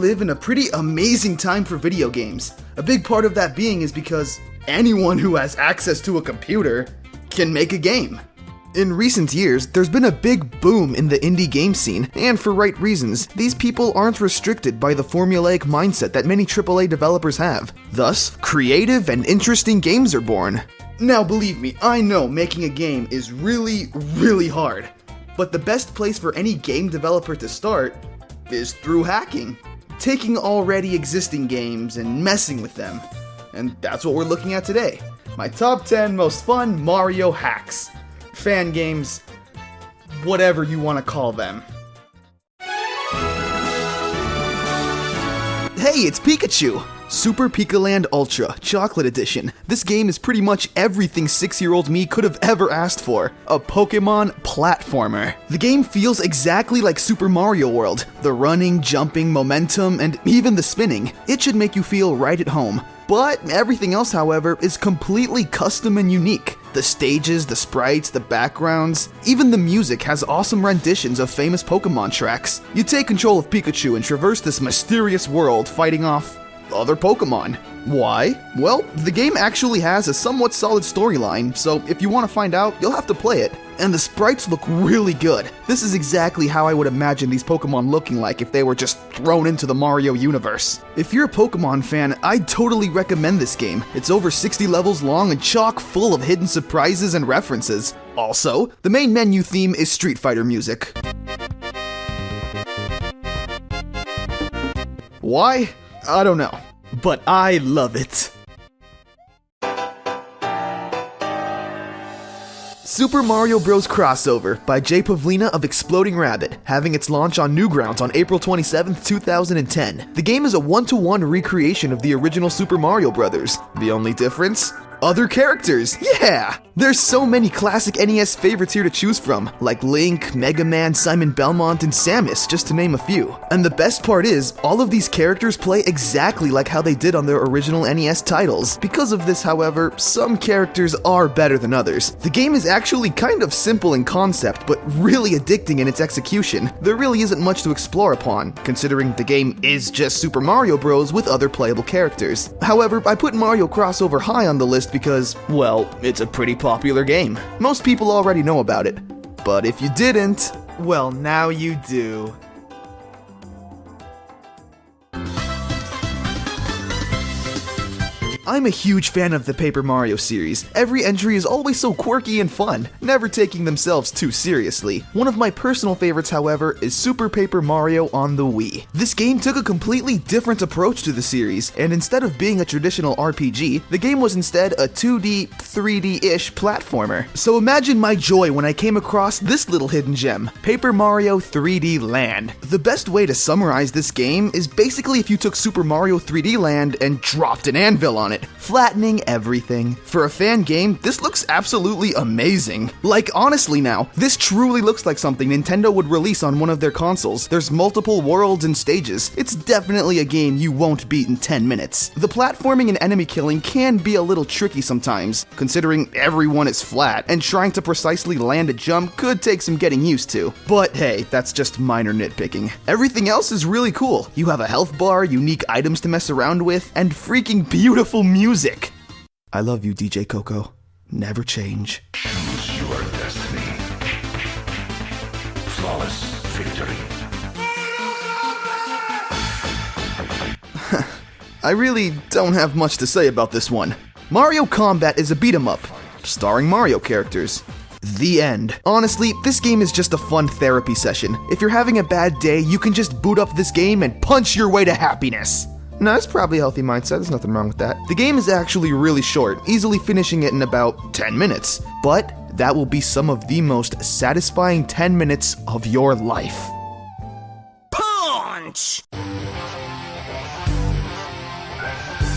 live in a pretty amazing time for video games. A big part of that being is because anyone who has access to a computer can make a game. In recent years, there's been a big boom in the indie game scene, and for right reasons. These people aren't restricted by the formulaic mindset that many AAA developers have. Thus, creative and interesting games are born. Now believe me, I know making a game is really, really hard. But the best place for any game developer to start is through hacking. Taking already existing games and messing with them. And that's what we're looking at today. My top 10 most fun Mario hacks. Fan games, whatever you want to call them. Hey, it's Pikachu! Super Pikaland Ultra, Chocolate Edition. This game is pretty much everything 6-year-old me could have ever asked for. A Pokemon platformer. The game feels exactly like Super Mario World. The running, jumping, momentum, and even the spinning. It should make you feel right at home. But everything else, however, is completely custom and unique. The stages, the sprites, the backgrounds, even the music has awesome renditions of famous Pokemon tracks. You take control of Pikachu and traverse this mysterious world fighting off other Pokemon. Why? Well, the game actually has a somewhat solid storyline, so if you want to find out, you'll have to play it. And the sprites look really good. This is exactly how I would imagine these Pokemon looking like if they were just thrown into the Mario universe. If you're a Pokemon fan, I'd totally recommend this game. It's over 60 levels long and chock full of hidden surprises and references. Also, the main menu theme is Street Fighter music. Why? I don't know, but I love it. Super Mario Bros. Crossover by Jay Pavlina of Exploding Rabbit, having its launch on Newgrounds on April 27, 2010. The game is a one-to-one recreation of the original Super Mario Bros. The only difference? Other characters, yeah! There's so many classic NES favorites here to choose from, like Link, Mega Man, Simon Belmont, and Samus, just to name a few. And the best part is, all of these characters play exactly like how they did on their original NES titles. Because of this, however, some characters are better than others. The game is actually kind of simple in concept, but really addicting in its execution. There really isn't much to explore upon, considering the game is just Super Mario Bros. With other playable characters. However, I put Mario Crossover high on the list because, well, it's a pretty popular game. Most people already know about it. But if you didn't, well, now you do. I'm a huge fan of the Paper Mario series. Every entry is always so quirky and fun, never taking themselves too seriously. One of my personal favorites, however, is Super Paper Mario on the Wii. This game took a completely different approach to the series, and instead of being a traditional RPG, the game was instead a 2D, 3D-ish platformer. So imagine my joy when I came across this little hidden gem, Paper Mario 3D Land. The best way to summarize this game is basically if you took Super Mario 3D Land and dropped an anvil on it, flattening everything. For a fan game, this looks absolutely amazing. Like, honestly now, this truly looks like something Nintendo would release on one of their consoles. There's multiple worlds and stages. It's definitely a game you won't beat in 10 minutes. The platforming and enemy killing can be a little tricky sometimes, considering everyone is flat, and trying to precisely land a jump could take some getting used to. But hey, that's just minor nitpicking. Everything else is really cool. You have a health bar, unique items to mess around with, and freaking beautiful music. I love you, DJ Coco. Never change. Choose your destiny. Flawless victory. I really don't have much to say about this one. Mario Combat is a beat-em-up, starring Mario characters. The end. Honestly, this game is just a fun therapy session. If you're having a bad day, you can just boot up this game and punch your way to happiness. No, it's probably a healthy mindset, there's nothing wrong with that. The game is actually really short, easily finishing it in about 10 minutes. But that will be some of the most satisfying 10 minutes of your life. Punch!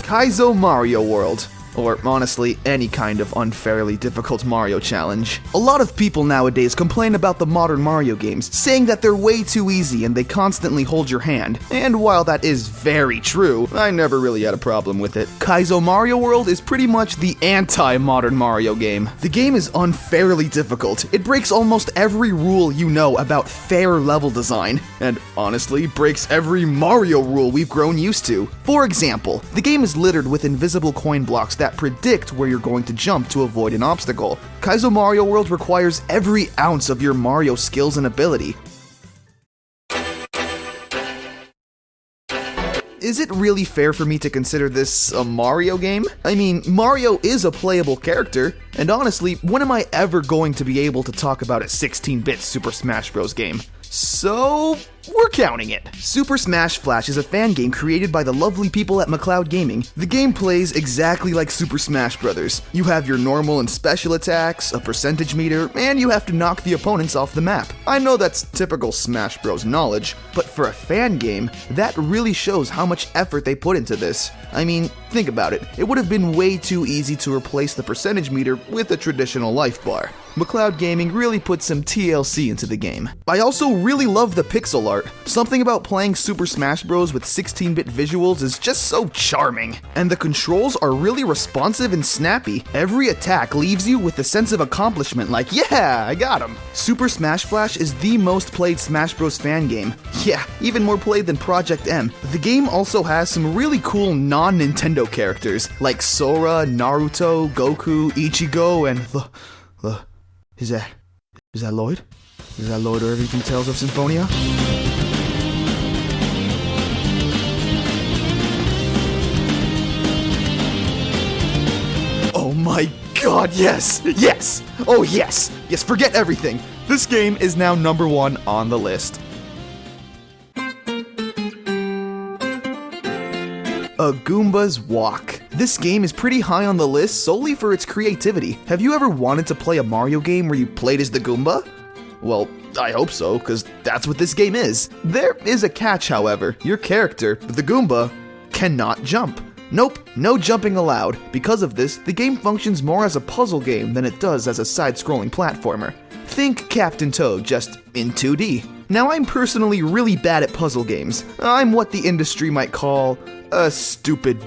Kaizo Mario World. or honestly, any kind of unfairly difficult Mario challenge. A lot of people nowadays complain about the modern Mario games, saying that they're way too easy and they constantly hold your hand, and while that is very true, I never really had a problem with it. Kaizo Mario World is pretty much the anti-modern Mario game. The game is unfairly difficult. It breaks almost every rule you know about fair level design, and honestly, breaks every Mario rule we've grown used to. For example, the game is littered with invisible coin blocks that predict where you're going to jump to avoid an obstacle. Kaizo Mario World requires every ounce of your Mario skills and ability. Is it really fair for me to consider this a Mario game? I mean, Mario is a playable character, and honestly, when am I ever going to be able to talk about a 16-bit Super Smash Bros. Game? So, we're counting it. Super Smash Flash is a fan game created by the lovely people at McCloud Gaming. The game plays exactly like Super Smash Bros. You have your normal and special attacks, a percentage meter, and you have to knock the opponents off the map. I know that's typical Smash Bros. Knowledge, but for a fan game, that really shows how much effort they put into this. I mean, think about it. It would have been way too easy to replace the percentage meter with a traditional life bar. McCloud Gaming really put some TLC into the game. I also really love the pixel art. Something about playing Super Smash Bros. With 16-bit visuals is just so charming. And the controls are really responsive and snappy. Every attack leaves you with a sense of accomplishment like, yeah, I got him. Super Smash Flash is the most played Smash Bros. Fan game. Yeah, even more played than Project M. The game also has some really cool non-Nintendo characters, like Sora, Naruto, Goku, Ichigo, and Is that Lloyd? Is that Lloyd or Everything Tales of Symphonia? Oh my god, yes! Yes! Oh yes! Yes, forget everything! This game is now number 1 on the list. A Goombahs Walk. This game is pretty high on the list solely for its creativity. Have you ever wanted to play a Mario game where you played as the Goomba? Well, I hope so, because that's what this game is. There is a catch, however. Your character, the Goomba, cannot jump. Nope, no jumping allowed. Because of this, the game functions more as a puzzle game than it does as a side-scrolling platformer. Think Captain Toad, just in 2D. Now, I'm personally really bad at puzzle games. I'm what the industry might call a stupid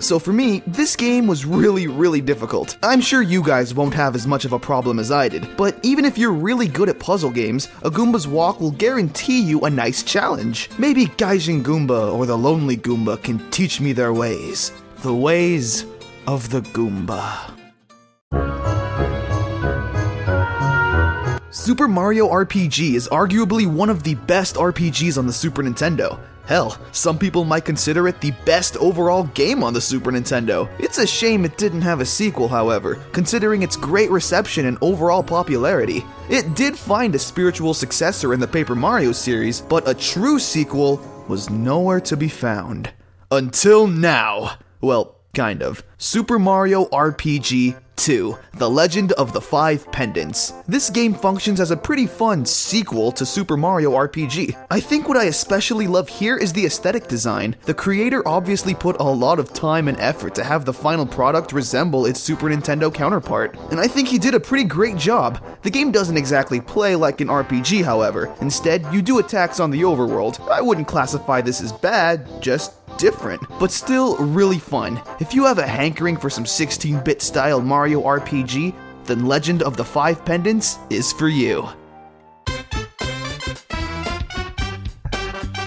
So for me, this game was really difficult. I'm sure you guys won't have as much of a problem as I did, but even if you're really good at puzzle games, a Goombah's Walk will guarantee you a nice challenge. Maybe Gaijin Goomba or the Lonely Goomba can teach me their ways. The ways of the Goomba. Super Mario RPG is arguably one of the best RPGs on the Super Nintendo. Hell, some people might consider it the best overall game on the Super Nintendo. It's a shame it didn't have a sequel, however, considering its great reception and overall popularity. It did find a spiritual successor in the Paper Mario series, but a true sequel was nowhere to be found. Until now. Well, kind of. Super Mario RPG 2, The Legend of the Five Pendants. This game functions as a pretty fun sequel to Super Mario RPG. I think what I especially love here is the aesthetic design. The creator obviously put a lot of time and effort to have the final product resemble its Super Nintendo counterpart, and I think he did a pretty great job. The game doesn't exactly play like an RPG, however. Instead, you do attacks on the overworld. I wouldn't classify this as bad, just different, but still really fun. If you have a hankering for some 16-bit style Mario RPG, then Legend of the Five Pendants is for you.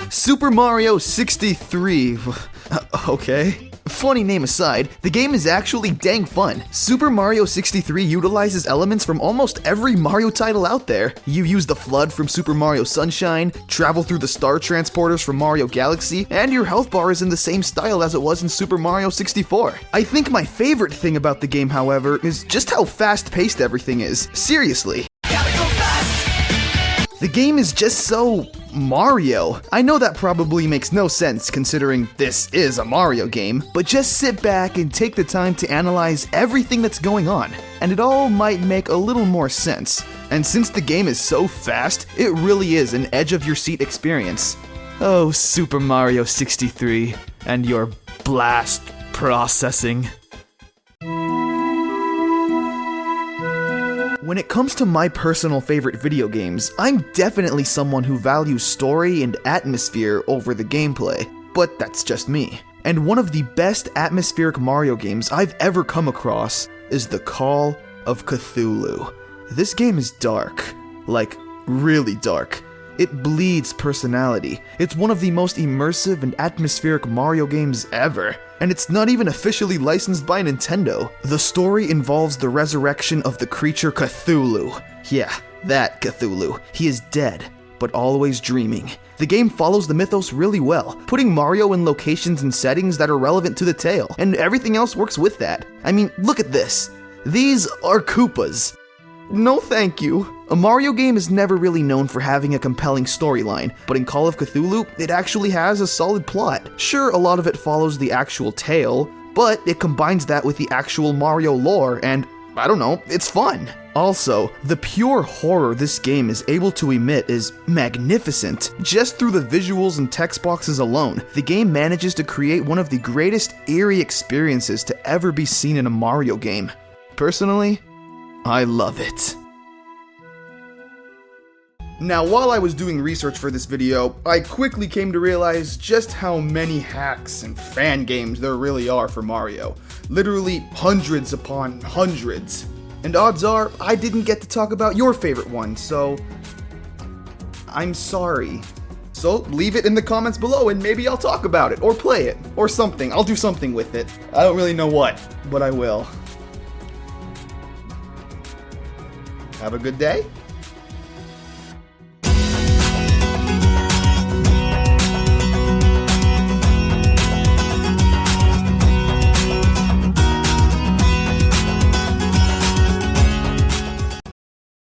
Super Mario 63. Okay. Funny name aside, the game is actually dang fun. Super Mario 63 utilizes elements from almost every Mario title out there. You use the FLUDD from Super Mario Sunshine, travel through the star transporters from Mario Galaxy, and your health bar is in the same style as it was in Super Mario 64. I think my favorite thing about the game, however, is just how fast-paced everything is. Seriously. The game is just so Mario. I know that probably makes no sense considering this is a Mario game, but just sit back and take the time to analyze everything that's going on, and it all might make a little more sense. And since the game is so fast, it really is an edge-of-your-seat experience. Oh, Super Mario 63, and your blast processing. When it comes to my personal favorite video games, I'm definitely someone who values story and atmosphere over the gameplay, but that's just me. And one of the best atmospheric Mario games I've ever come across is The Call of Cthulhu. This game is dark, like really dark. It bleeds personality. It's one of the most immersive and atmospheric Mario games ever, and it's not even officially licensed by Nintendo. The story involves the resurrection of the creature Cthulhu. Yeah, that Cthulhu. He is dead, but always dreaming. The game follows the mythos really well, putting Mario in locations and settings that are relevant to the tale, and everything else works with that. I mean, look at this. These are Koopas. No thank you. A Mario game is never really known for having a compelling storyline, but in Call of Cthulhu, it actually has a solid plot. Sure, a lot of it follows the actual tale, but it combines that with the actual Mario lore, and I don't know, it's fun. Also, the pure horror this game is able to emit is magnificent. Just through the visuals and text boxes alone, the game manages to create one of the greatest eerie experiences to ever be seen in a Mario game. Personally, I love it. Now, while I was doing research for this video, I quickly came to realize just how many hacks and fan games there really are for Mario. Literally hundreds upon hundreds. And odds are, I didn't get to talk about your favorite one, so I'm sorry. So leave it in the comments below and maybe I'll talk about it, or play it, or something. I'll do something with it. I don't really know what, but I will. Have a good day.